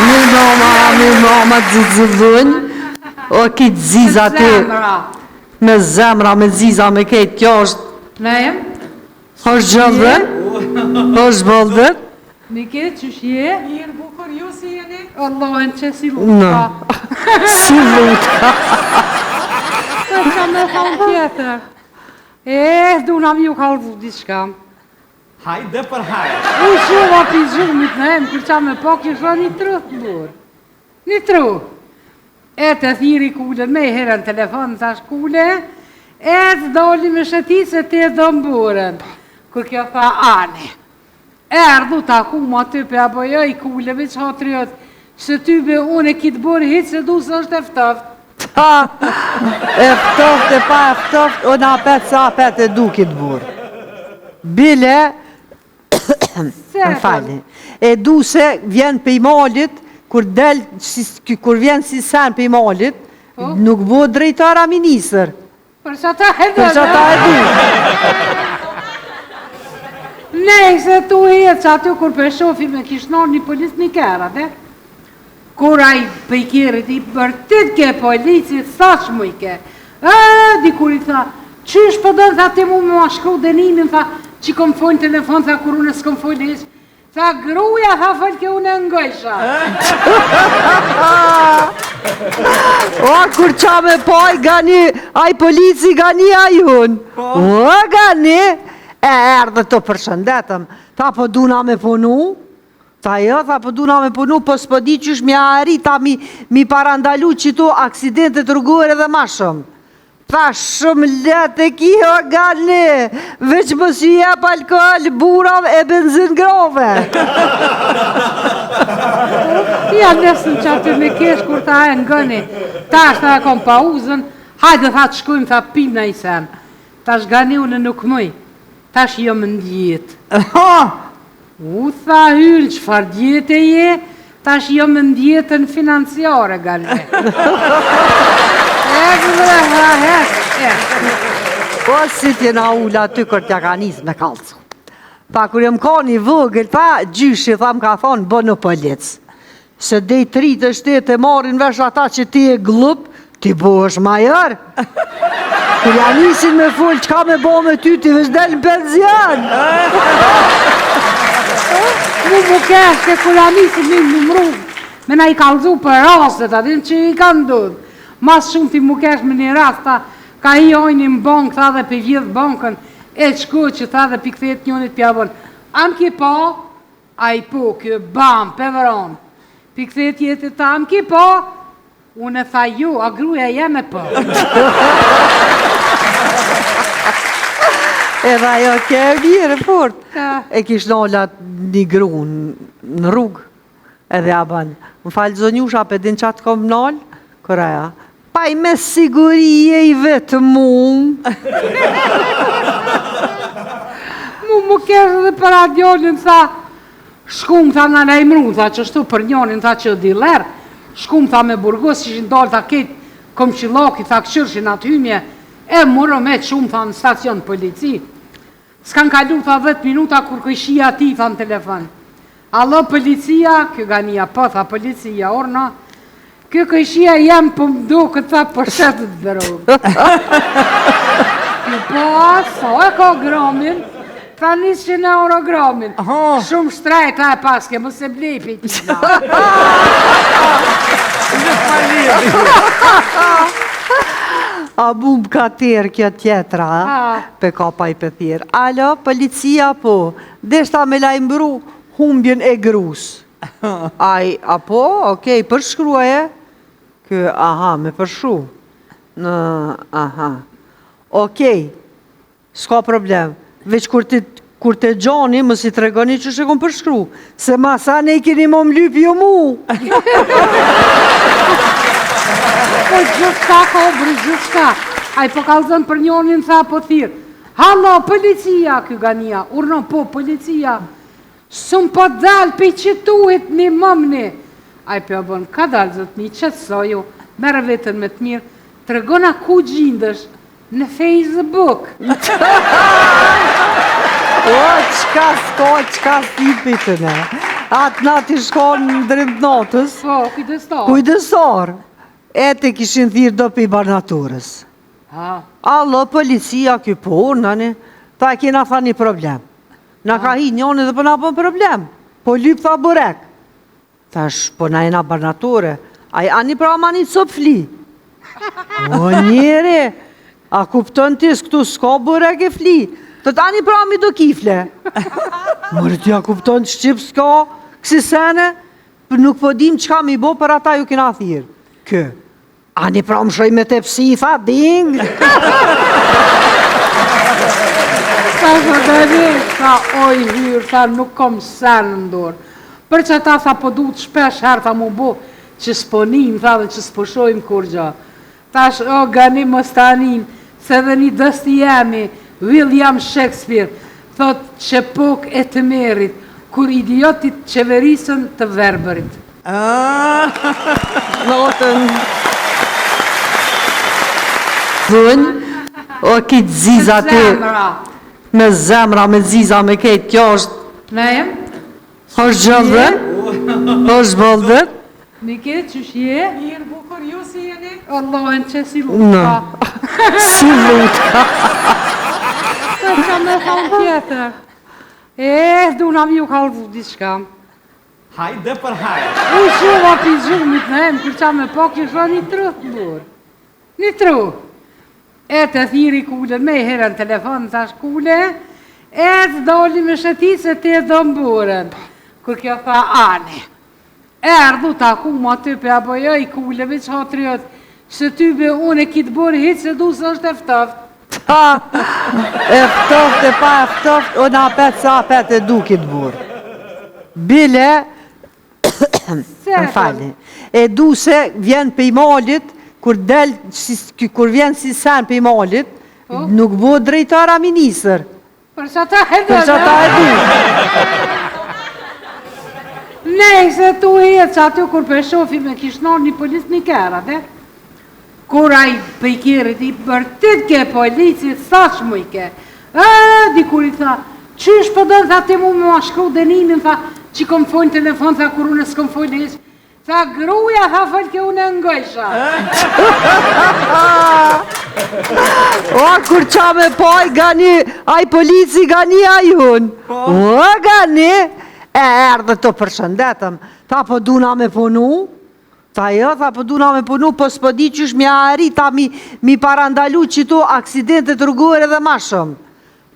Mi mama zëvën. O kitë ziza ti. Me zemra, me ziza, me ketë. Kjo është... Ne jem? është gjëllë? është bëllë? Mi ketë që shje? Mirë bukur, ju si jeni? Allahen që si lutka. Si lutka. Të që me thonë tjetër. Duna mi ju kalëzu diçka. Hajde për hajde. U shumë api zhumit në emë, kur qa me pak që shra një trë të burë. Një trë. E të thiri kule, me herën telefon, thash kule, e të doli me shëti se te do mburën. Kur kjo tha ane. Erdu ta ku ma ty pe apo jo i kule, me që hatriot, që ty be unë e kitë burë hitë se du së është eftoft. Eftoft e pa eftoft, o në apet sa apet e du kitë burë. Bile, më fali, e du se vjen për i malit, kur vjen si sen për i malit, nuk bo drejtara ministër. Për që ta e du. Për që ta e du. Nej, se tu e jetë që aty kur për shofi me kishnar një polis një kerat, kur a i pëjkerit i bërtit ke polici, sa që mu i ke. Dikur i tha, qysh për dënë, tha ti mu me ma shkru denimin, tha, që kom folë telefon, tha kur unë s'kom folë ishë. Tha gruja, tha folë ke unë e ngojsha. O, kur qa me poj, gani, aj polici gani a jun. O, gani, e erdhe të përshëndetëm. Tha po duna me punu, tha jo, tha po duna me punu, po s'po di qysh mi ari, ta mi parandalu qitu aksidentet rrugore dhe ma shumë. Tha shumë letë e kjo gani, veç më si jep alkohol, burav e benzin grove. Ja nesën që aty me kesh kur ta e ngëni, ta është ta e kom pauzën, hajde tha të shkujmë, tha pim në i sen. Ta është gani unë nuk mëj, ta është jo më ndjetë. U tha hyllë qëfar djetë e je, ta është jo më ndjetën financiare gani. Po si t'jena ula ty kër t'ja ka njës me kalcu. Pa kër jem ka një vëgël, pa gjyshi, tha më ka thonë, bë në polic. Se dej 3 të shtetë e marin vesh ata që ti e glup, ti bo është majër. Kër ja njësin me full, qka me bo me ty, ti vesh del në penzion. Mu kesh që kër ja njësin me numru, me na i kalzu për rastet, atin që i ka ndodhë. Mas shumë ti mu kesh me një rast, ka i ojnë në bankë, tha dhe për vjedhë bankën, e qko që tha dhe për këthet njënit pjavon. Am ki po, a i po, kjo bam, pëvëron. Për këthet jetë ta, am ki po, unë e tha ju, a gruja jeme po. Edhe ajo ke e vjere fort. E kish nollat një gru në rrugë, edhe a banë. Më falë zonjusha, për din qatë kom nolë, këraja. Paj me sigurie i vetë mu. Mu kesh dhe për radionin, tha, shkum, tha, në lejmru, tha, që shtu për njonin, tha, që diler, shkum, tha, me burgos, që ishin dollë, tha, ketë, kom qilaki, tha, këshërshin atë hymje, e mërë me që shumë, tha, në stacion polici. S'kan kalu, tha, 10 minuta, kur këshia ti, tha, në telefon. Allo, policia, kjo gania, po, tha, policia, orna, kjo këshia jam për mdo këtë tha për shetët drogë. Kjo po aso, e ka gramin, tha 100 euro gramin. Shumë shtrajt, ta e paske, më se blepi tina. A bum ka tërë kjo tjetra, pe ka pa i pëthirë. Alo, policia po, deshta me lajmbru humbjen e grus. Aj, apo, okej, përshkruaje. Kë, aha, me përshu. Në, aha. Okej, s'ka problem. Veç kur te gjoni, më si të regoni që shë kom përshkru. Se masa ne i keni më mlyp jo mu. Po gjithka ka obri, gjithka. A i po kalzën për njonin, tha po thirë. Halo, policia, kjo gania. Urno, po, policia. Sëm po dalë pe qëtuit një mëmni. A i për bënë, ka dalë zëtë një qëtësoju, merë vetën me të mirë, të regona ku gjindësh në Facebook. O, qka s'ko, qka s'ti pëtëne. Atë nati shkon në drimë notës. Po, kujdestar. Kujdestar. E të kishin thirë do për i barnaturës. Allo, policia ky po, nani, ta kena tha një problem. Na ka hi njoni dhe për na për problem. Po lyp tha burek. Thash, po na jena barnature. Ani pra ma një cop fli. O njeri, a kupton tis këtu s'ka burek e fli. Të tani pra mi do kifle. Mërë t'ja kupton Shqip s'ka, kësi sene, nuk po dim qka mi bo për ata ju kena thirë. Kë, ani pra më shoj me te pësi, tha, ding. Sa shërderi, sa oj hyrë, sa nuk kom sen në ndorë. Për që ta tha po du të shpesh herë ta mu bo, që s'ponim, tha dhe që s'poshojmë kur gja. Tash, o, gani më stanin, se dhe një dësti jemi, William Shakespeare, thot që pok e të merit, kur idiotit qeverisën të verberit. Notën. Dhënj, o kitë ziza ti, me zemra, me ziza, me kejtë, kjo është... Ne jem? është gjëllë, është bëllë. Mike, që shje? Mirë bukur, ju si jeni? Allahen që si lutka. Si lutka. Të që me kalë tjetër. Du na mi u kalë diçka. Hajde për hajde. U shuva pi zhumit në em, kër qa me po kështë një tru të burë. Një tru. E të thiri kule, me herën telefon, thash kule, e të doli me shëti se te do mburën. Kër kjo tha ane. Erdhu ta ku ma type, apo jo i kule, me që hatriot, se type unë e kitë burë hitë se du së është eftoft. Eftoft e pa eftoft, unë apet sa apet e du kitë burë. Bile, më fali, e du se vjen për i malit, kur vjen si sen për i malit, nuk bu drejtara ministër. Për që ta e Për që ta e du. Nej, se tu e jetë që aty kur për shofi me kishnon një polis një kerat, kur a i pëjkerit i bërtit ke polisit, sa që mu i ke. Dikur i tha, qysh përdojnë, tha ti mu me ma shkru denimin, tha, që kom folë telefon, tha kur unë s'kom folë heq. Tha gruja, tha folë ke unë ngojsha. O, kur qa me poj, gani, aj polici, gani ajun. O, gani, e erdhe të përshëndetëm. Tha po duna me punu, tha jo, tha po duna me punu, po s'po di qysh mi ari, ta mi parandalu qitu aksidentet rrugore dhe ma shumë.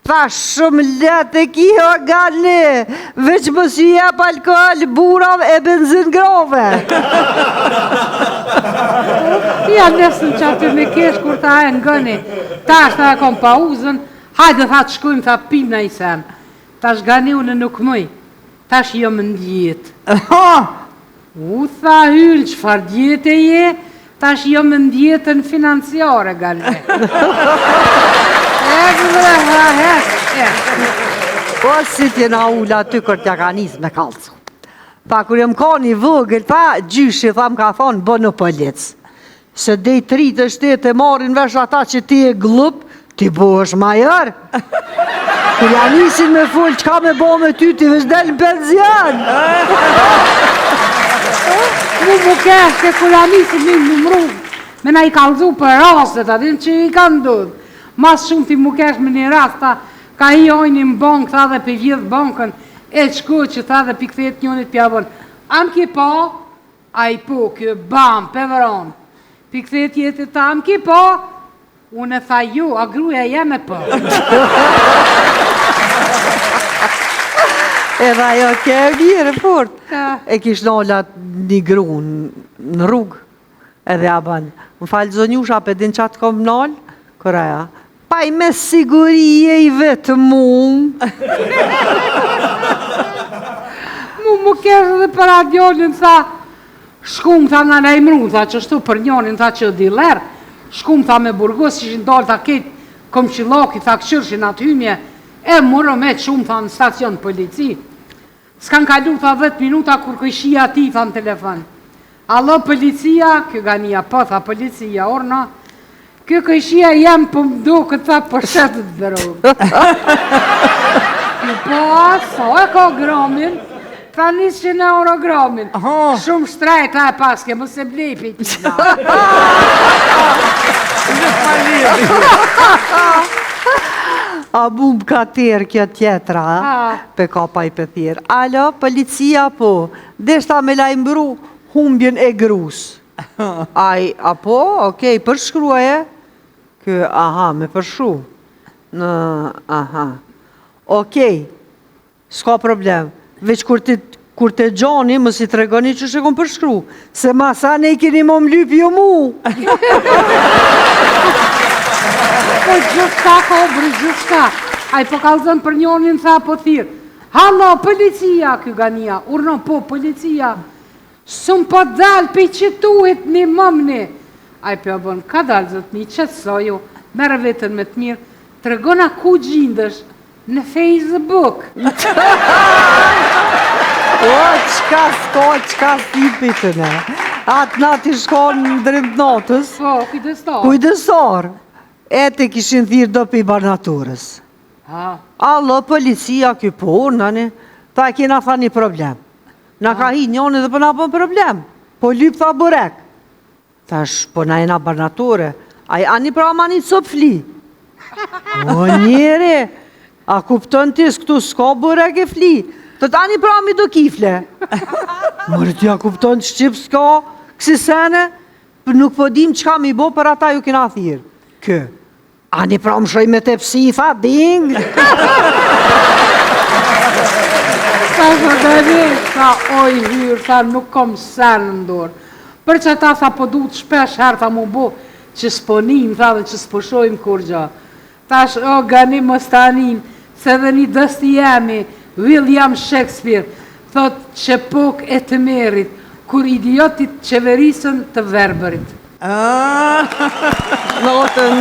Tha shumë letë e kjo, gani, veç më si jep alkohol, burav e benzin grove. Ja nesën që aty me kesh kur ta e ngëni, ta është ta e kom pa uzën, hajde tha të shkujmë, tha pim në i sen. Ta është gani unë nuk mëj, ta është jo më ndjetë. U tha hyllë qëfar djetë e je, ta është jo më ndjetën financiare gani. Po si t'jena ula ty kër t'ja ka njës me kalcu. Pa kër jem ka një vëgël, pa gjyshi, tha më ka thonë, bë në polic. Se dej 3 shtetë e marin vesh ata që ti e glup, ti bo është majër. Kër ja njësin me full, qka me bo me ty, ti vesh del në penzion. Mu kesh ke kër ja njësin me numru, me na i kalzu për rastet, atin që i kanë dudë. Mas shumë ti mu kesh me një rast, ka i ojnë në bankë, tha dhe për gjithë bankën, e qko që tha dhe për këthet njënit pjavon. Am ki po, a i po, kjo bam, pëvëron. Për këthet jetë ta, am ki po, unë e tha ju, a gruja jeme po. Edhe ajo ke e mirë, fort. E kish nollat një gru në rrugë, edhe a banë. Më falë zonjusha, për din qatë kom nolë, këraja. Paj me siguri e i vetë mu. Mu keshë dhe për radionin, tha, shkum, tha, në lejmru, tha, që shtu për njonin, tha, që diler, shkum, tha, me burgos, ishin dalë, tha, ketë, kom qiloki, tha, këshërshin atë hymje, e mërë me shumë, tha, në stacion polici. S'kan kalu, tha, 10 minuta, kur këshia ti, tha, në telefon. Allo, policia, kjo gania, po, tha, policia, orna, kjo këshia jam për mdo këta përshetët dhe rogë. Po, sa e ka gromin, Pra 100 euro gramin. Shumë shtrejta e paske, më se blepi tina. A bum ka tërë kjo tjetra, pe kapa i pëthirë. Alo, policia po, deshta me lajmbru humbjen e grus. Aj, apo, okej, përshkruaje? Kë, aha, me përshu. Në, aha. Okej, s'ka problem. Veç kur te gjoni, më si të regoni që shë kom përshkru. Se masa ne i keni më mlyp jo mu. Po gjithka ka obrë, gjithka. Aj po kalzën për njonin tha po thirë. Halo, policia, kjo gania. Urno, po, policia. Sëm po dalë pe qëtuit një mëmni. Aj po bën, ka dalë zëtë një qëtësoju, merë vetën me të mirë, të regona ku gjindësh në Facebook. O, qka s'tipit të ne. Atë nati shkonë në dremt notës. Po, kujdestar. Kujdestar. E të kishin thirë do për i barnaturës. Allo, policia kjo po, nani, ta kena tha një problem. Na ka hi njoni dhe për na për problem. Po lyp tha burek. Thash, po na e na barnature. Ani pra ma një cop fli. O njeri, a kupton tis këtu s'ka burek e fli. Të tani pra mi do kifle. Mërë t'ja kupton Shqip s'ka, kësi sene, nuk po dim qka mi bo për ata ju kena thirë. Kë, ani pra më shoj me te psi, tha, ding. Sa shërdeni, sa oj hyrë, sa nuk kom sen në ndorë. Për që ta sa po du të shpesh herë ta mu bo, që s'ponim, tha dhe që s'poshojmë kur gja. Tash, o, gani më stanim, se dhe një dësti jemi, William Shakespeare, thot që pok e të merit, kur idiotit qeverisën të verberit. Notën.